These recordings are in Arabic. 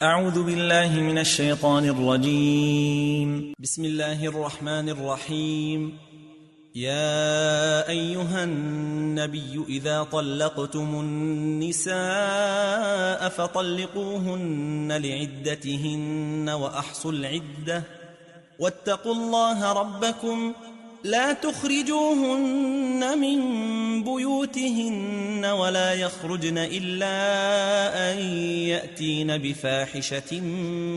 أعوذ بالله من الشيطان الرجيم. بسم الله الرحمن الرحيم. يا أيها النبي إذا طلقتم النساء فطلقوهن لعدتهن وأحصوا العدة واتقوا الله ربكم لا تخرجوهن من بيوتهن ولا يخرجن إلا أن يأتين بفاحشة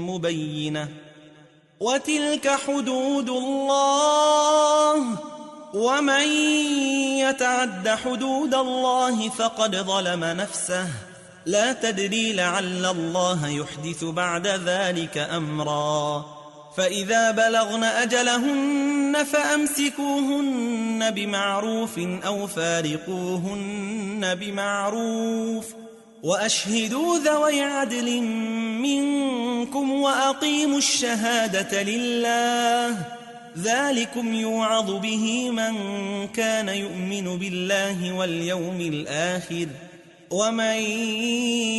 مبينة وتلك حدود الله ومن يتعد حدود الله فقد ظلم نفسه لا تدري لعل الله يحدث بعد ذلك أمرا فإذا بلغن أجلهن فأمسكوهن بمعروف أو فارقوهن بمعروف وأشهدوا ذوي عدل منكم وأقيموا الشهادة لله ذلكم يوعظ به من كان يؤمن بالله واليوم الآخر ومن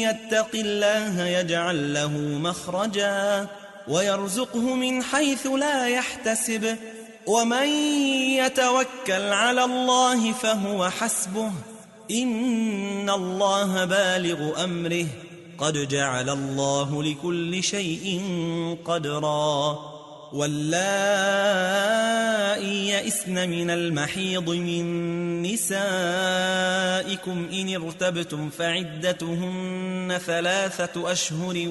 يتق الله يجعل له مخرجا ويرزقه من حيث لا يحتسب ومن يتوكل على الله فهو حسبه إن الله بالغ أمره قد جعل الله لكل شيء قدرا واللائي يئسن من المحيض من نسائكم إن ارتبتم فعدتهن 3 أشهر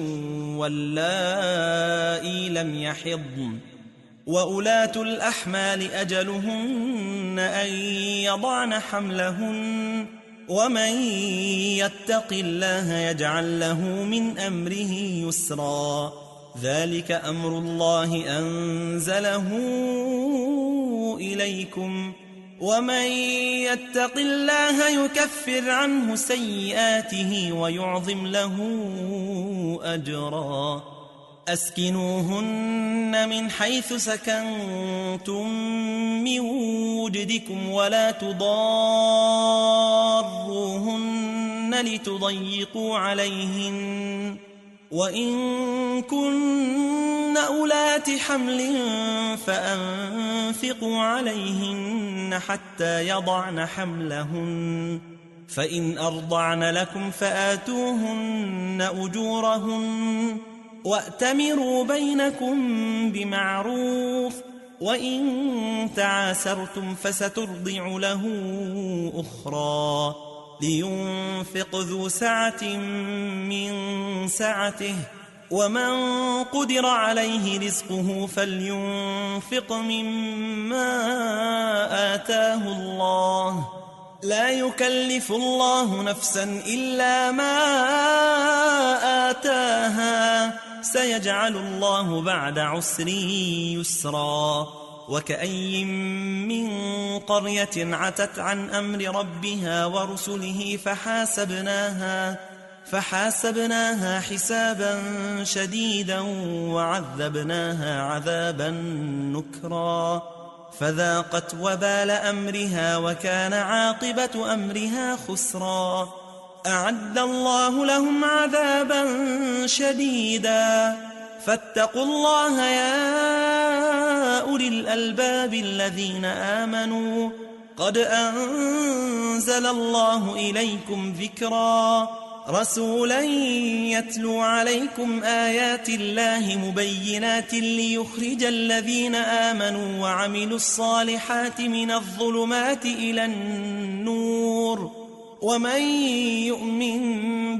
واللائي لم يحضن وأولاة الأحمال أجلهن أن يضعن حملهن ومن يتق الله يجعل له من أمره يسرا ذلك أمر الله أنزله إليكم ومن يتق الله يكفر عنه سيئاته ويعظم له أجرا أسكنوهن من حيث سكنتم من وجدكم ولا تضاروهن لتضيقوا عليهن وإن كن أولات حمل فأنفقوا عليهن حتى يضعن حملهن فإن أرضعن لكم فآتوهن أجورهن وأتمروا بينكم بمعروف وإن تعاسرتم فسترضع له أخرى لينفق ذو سعة من سعته ومن قدر عليه رزقه فلينفق مما آتاه الله لا يكلف الله نفسا إلا ما آتاها سيجعل الله بعد عسر يسرا وكأي من قرية عتت عن أمر ربها ورسله فحاسبناها حسابا شديدا وعذبناها عذابا نكرا فذاقت وبال أمرها وكان عاقبة أمرها خسرا أعد الله لهم عذابا شديدا فاتقوا الله يا أولي الألباب الذين آمنوا قد أنزل الله إليكم ذكرا رسولا يتلو عليكم آيات الله مبينات ليخرج الذين آمنوا وعملوا الصالحات من الظلمات إلى النور ومن يؤمن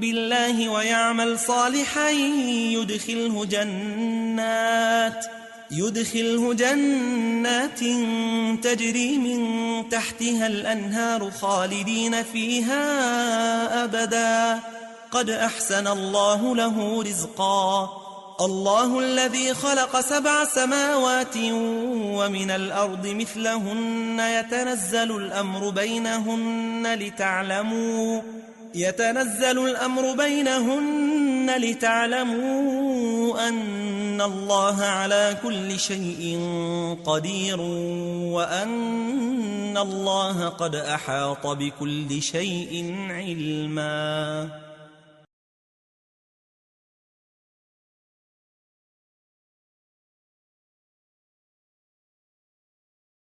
بالله ويعمل صالحا يدخله جنات تجري من تحتها الأنهار خالدين فيها أبدا قد أحسن الله له رزقا الله الذي خلق 7 سماوات ومن الأرض مثلهن يتنزل الأمر بينهن لتعلموا أن الله على كل شيء قدير وأن الله قد أحاط بكل شيء علما